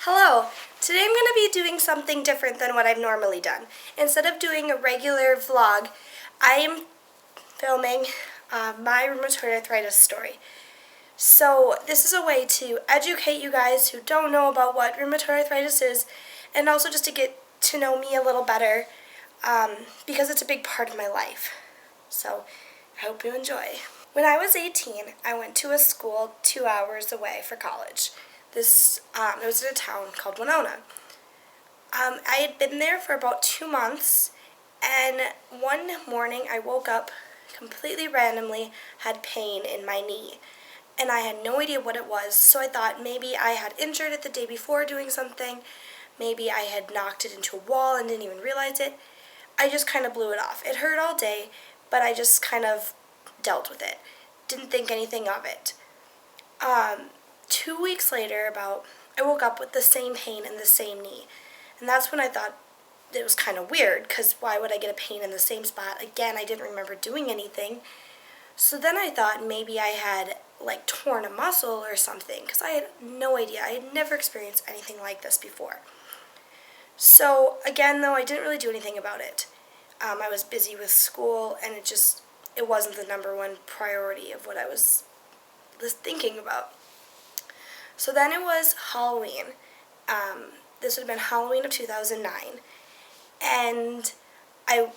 Hello! Today I'm going to be doing something different than what I've normally done. Instead of doing a regular vlog, I am filming my rheumatoid arthritis story. So this is a way to educate you guys who don't know about what rheumatoid arthritis is, and also just to get to know me a little better, because it's a big part of my life. So I hope you enjoy. When I was 18, I went to a school 2 hours away for college. It was in a town called Winona. I had been there for about 2 months, and one morning I woke up completely randomly, had pain in my knee, and I had no idea what it was, so I thought maybe I had injured it the day before doing something, maybe I had knocked it into a wall and didn't even realize it. I just kind of blew it off. It hurt all day, but I just kind of dealt with it. Didn't think anything of it. 2 weeks later, I woke up with the same pain in the same knee. And that's when I thought it was kind of weird, because why would I get a pain in the same spot? Again, I didn't remember doing anything. So then I thought maybe I had torn a muscle or something, because I had no idea. I had never experienced anything like this before. So again, though, I didn't really do anything about it. I was busy with school, and it wasn't the #1 priority of what I was thinking about. So then it was Halloween. This would have been Halloween of 2009. And I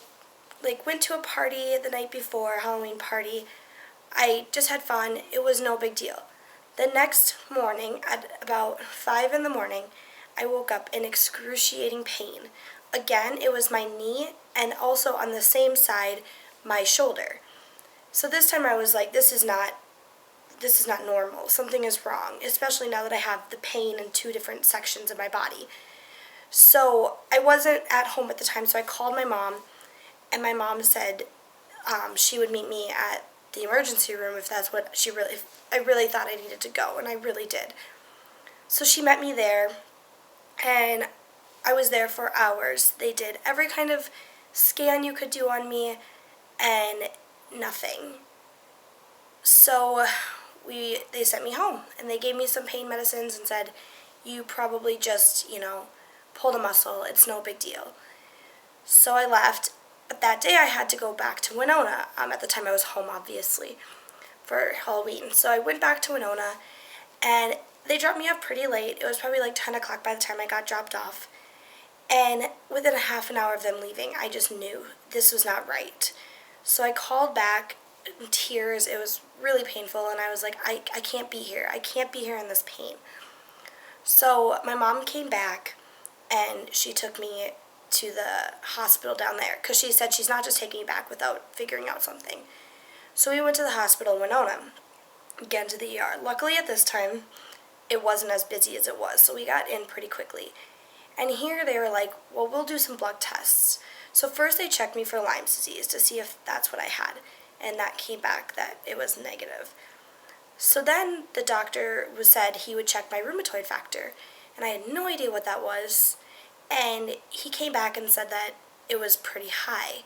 went to a party the night before, a Halloween party. I just had fun. It was no big deal. The next morning, at about 5 in the morning, I woke up in excruciating pain. Again, it was my knee, and also on the same side, my shoulder. So this time I was like, this is not normal. Something is wrong, especially now that I have the pain in 2 different sections of my body. So I wasn't at home at the time, so I called my mom, and my mom said she would meet me at the emergency room if I really thought I needed to go, and I really did. So she met me there, and I was there for hours. They did every kind of scan you could do on me, and nothing. So they sent me home, and they gave me some pain medicines and said, you probably just, pulled a muscle. It's no big deal. So I left. But that day I had to go back to Winona. At the time I was home, obviously, for Halloween. So I went back to Winona, and they dropped me off pretty late. It was probably 10 o'clock by the time I got dropped off. And within a half an hour of them leaving, I just knew this was not right. So I called back in tears. It was really painful, and I was like, I can't be here. I can't be here in this pain. So my mom came back, and she took me to the hospital down there, because she said she's not just taking me back without figuring out something. So we went to the hospital in Winona, again to the ER. Luckily at this time, it wasn't as busy as it was, so we got in pretty quickly. And here they were like, well, we'll do some blood tests. So first they checked me for Lyme's disease to see if that's what I had, and that came back that it was negative. So then the doctor said he would check my rheumatoid factor, and I had no idea what that was, and he came back and said that it was pretty high.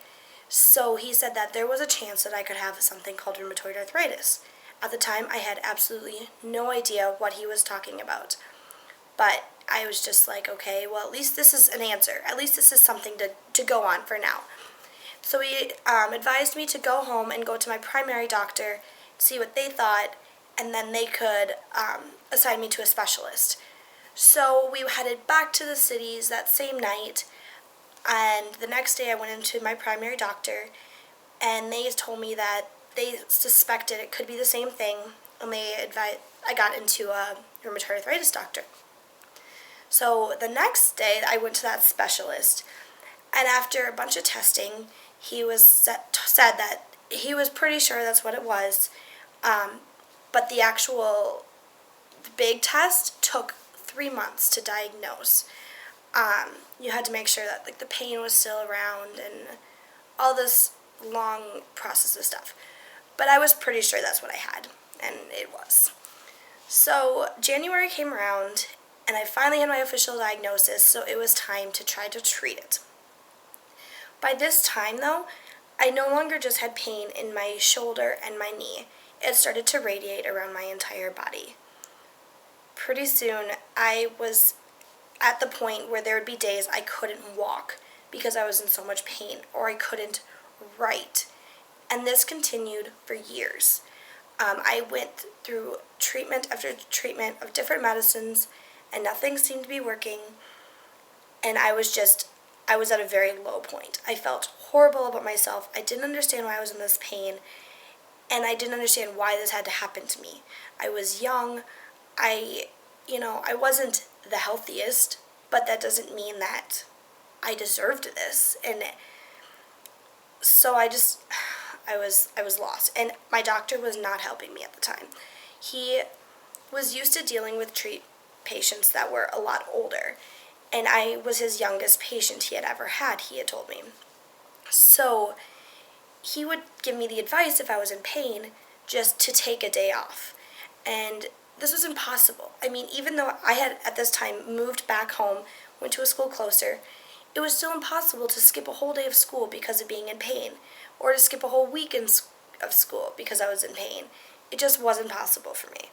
So he said that there was a chance that I could have something called rheumatoid arthritis. At the time, I had absolutely no idea what he was talking about, but I was just like, okay, well, at least this is an answer. At least this is something to go on for now. So he advised me to go home and go to my primary doctor, see what they thought, and then they could assign me to a specialist. So we headed back to the cities that same night, and the next day I went into my primary doctor, and they told me that they suspected it could be the same thing, and I got into a rheumatoid arthritis doctor. So the next day I went to that specialist, and after a bunch of testing, he said that he was pretty sure that's what it was, but the actual big test took 3 months to diagnose. You had to make sure that the pain was still around and all this long process of stuff. But I was pretty sure that's what I had, and it was. So January came around, and I finally had my official diagnosis, so it was time to try to treat it. By this time, though, I no longer just had pain in my shoulder and my knee. It started to radiate around my entire body. Pretty soon, I was at the point where there would be days I couldn't walk because I was in so much pain, or I couldn't write. And this continued for years. I went through treatment after treatment of different medicines, and nothing seemed to be working. And I was at a very low point. I felt horrible about myself. I didn't understand why I was in this pain, and I didn't understand why this had to happen to me. I was young. I wasn't the healthiest, but that doesn't mean that I deserved this. And so I was lost. And my doctor was not helping me at the time. He was used to dealing with patients that were a lot older. And I was his youngest patient he had ever had, he had told me. So he would give me the advice if I was in pain just to take a day off. And this was impossible. I mean, even though I had at this time moved back home, went to a school closer, it was still impossible to skip a whole day of school because of being in pain, or to skip a whole week of school because I was in pain. It just wasn't possible for me.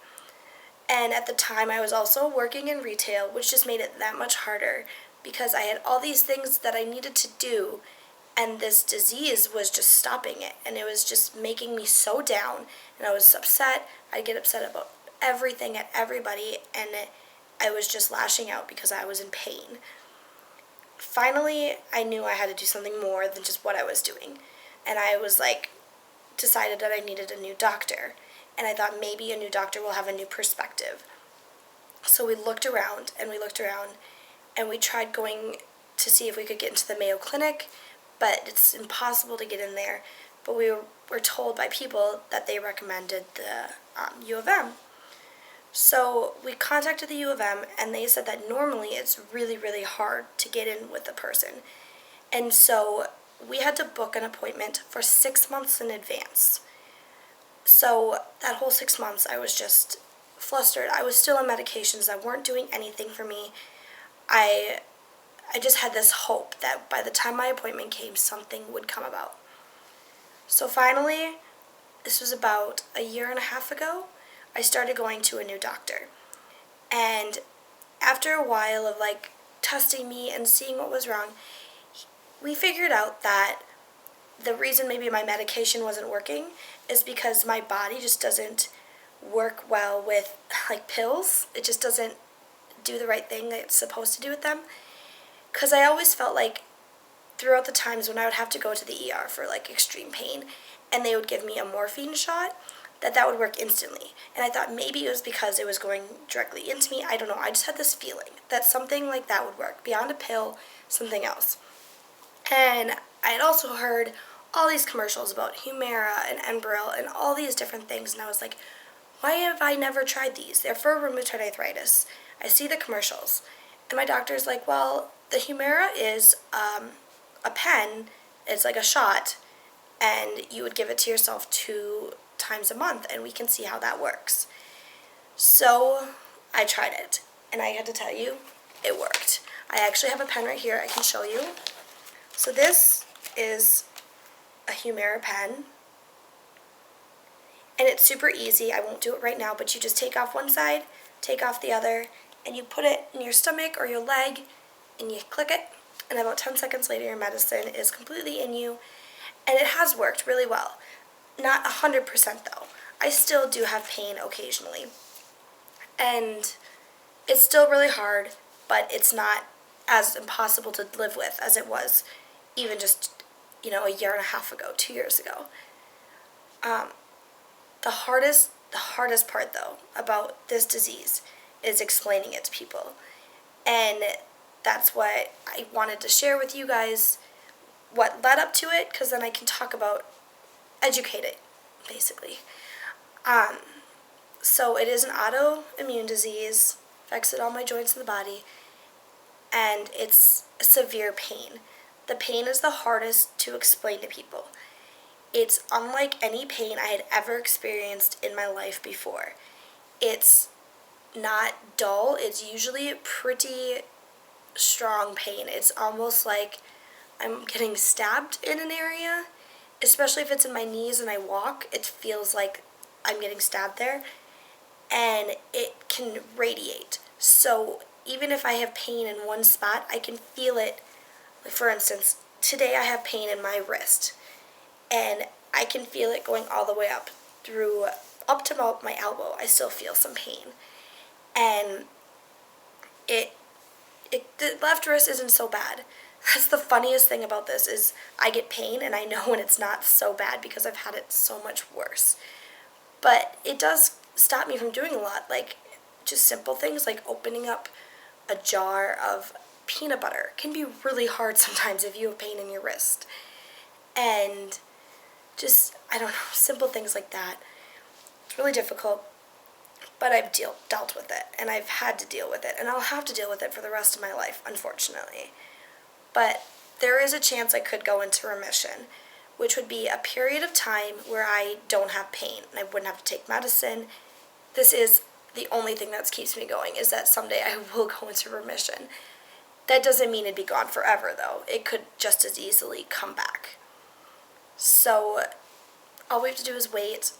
And at the time, I was also working in retail, which just made it that much harder because I had all these things that I needed to do, and this disease was just stopping it. And it was just making me so down, and I was upset. I'd get upset about everything at everybody, and I was just lashing out because I was in pain. Finally, I knew I had to do something more than just what I was doing. And I was decided that I needed a new doctor. And I thought maybe a new doctor will have a new perspective. So we looked around, and we tried going to see if we could get into the Mayo Clinic, but it's impossible to get in there. But we were told by people that they recommended the U of M. So we contacted the U of M, and they said that normally it's really, really hard to get in with a person. And so we had to book an appointment for 6 months in advance. So that whole 6 months, I was just flustered. I was still on medications that weren't doing anything for me. I just had this hope that by the time my appointment came, something would come about. So finally, this was about a year and a half ago, I started going to a new doctor. And after a while of testing me and seeing what was wrong, we figured out that the reason maybe my medication wasn't working is because my body just doesn't work well with pills. It just doesn't do the right thing that it's supposed to do with them. Because I always felt throughout the times when I would have to go to the ER for extreme pain, and they would give me a morphine shot, that would work instantly. And I thought maybe it was because it was going directly into me. I don't know. I just had this feeling that something like that would work. Beyond a pill, something else. And I had also heard all these commercials about Humira and Enbrel and all these different things. And I was like, why have I never tried these? They're for rheumatoid arthritis. I see the commercials. And my doctor's like, well, the Humira is a pen. It's like a shot. And you would give it to yourself 2 times a month, and we can see how that works. So I tried it, and I had to tell you, it worked. I actually have a pen right here I can show you. So this is a Humira pen, and it's super easy. I won't do it right now, but you just take off one side, take off the other, and you put it in your stomach or your leg, and you click it, and about 10 seconds later your medicine is completely in you, and it has worked really well. Not 100% though. I still do have pain occasionally. And it's still really hard, but it's not as impossible to live with as it was even just, a year and a half ago, 2 years ago. The hardest part though about this disease is explaining it to people. And that's what I wanted to share with you guys, what led up to it, because then I can talk about educate it, basically. So it is an autoimmune disease, affects all my joints in the body, and it's severe pain. The pain is the hardest to explain to people. It's unlike any pain I had ever experienced in my life before. It's not dull, it's usually pretty strong pain. It's almost like I'm getting stabbed in an area. Especially if it's in my knees and I walk, it feels like I'm getting stabbed there. And it can radiate. So even if I have pain in one spot, I can feel it. Like for instance, today I have pain in my wrist, and I can feel it going all the way up to my elbow. I still feel some pain, and it the left wrist isn't so bad. That's the funniest thing about this is I get pain and I know when it's not so bad because I've had it so much worse. But it does stop me from doing a lot, like just simple things like opening up a jar of peanut butter can be really hard sometimes if you have pain in your wrist. And just, I don't know, simple things like that. It's really difficult, but I've dealt with it, and I've had to deal with it, and I'll have to deal with it for the rest of my life, unfortunately. But there is a chance I could go into remission, which would be a period of time where I don't have pain, and I wouldn't have to take medicine. This is the only thing that keeps me going, is that someday I will go into remission. That doesn't mean it'd be gone forever, though. It could just as easily come back. So all we have to do is wait.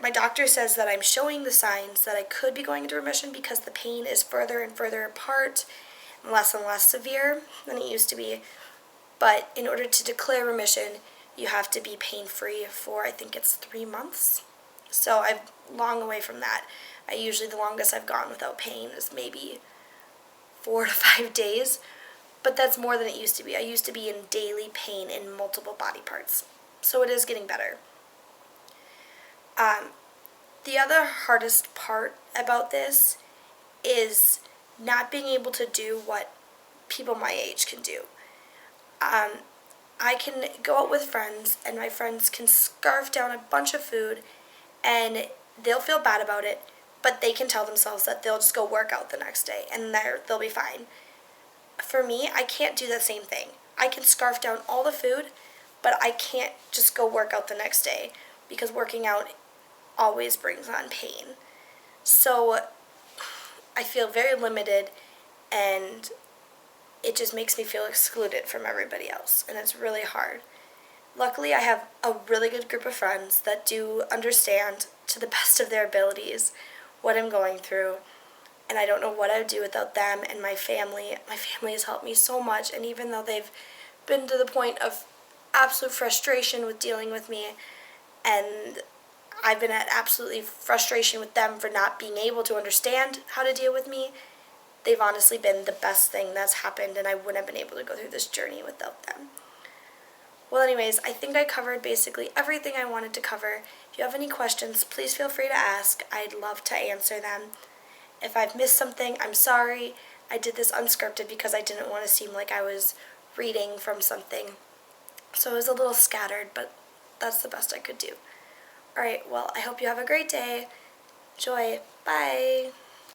My doctor says that I'm showing the signs that I could be going into remission because the pain is further and further apart, and less severe than it used to be. But in order to declare remission, you have to be pain-free for, I think it's 3 months. So I'm long away from that. The longest I've gone without pain is maybe 4 to 5 days, but that's more than it used to be. I used to be in daily pain in multiple body parts, so it is getting better. The other hardest part about this is not being able to do what people my age can do. I can go out with friends, and my friends can scarf down a bunch of food, and they'll feel bad about it, but they can tell themselves that they'll just go work out the next day, and they'll be fine. For me, I can't do the same thing. I can scarf down all the food, but I can't just go work out the next day, because working out always brings on pain. So I feel very limited, and it just makes me feel excluded from everybody else, and it's really hard. Luckily, I have a really good group of friends that do understand, to the best of their abilities, what I'm going through, and I don't know what I would do without them and my family. My family has helped me so much, and even though they've been to the point of absolute frustration with dealing with me, and I've been at absolutely frustration with them for not being able to understand how to deal with me, they've honestly been the best thing that's happened, and I wouldn't have been able to go through this journey without them. Well, anyways, I think I covered basically everything I wanted to cover. If you have any questions, please feel free to ask. I'd love to answer them. If I've missed something, I'm sorry. I did this unscripted because I didn't want to seem like I was reading from something. So it was a little scattered, but that's the best I could do. Alright, well, I hope you have a great day. Joy. Bye.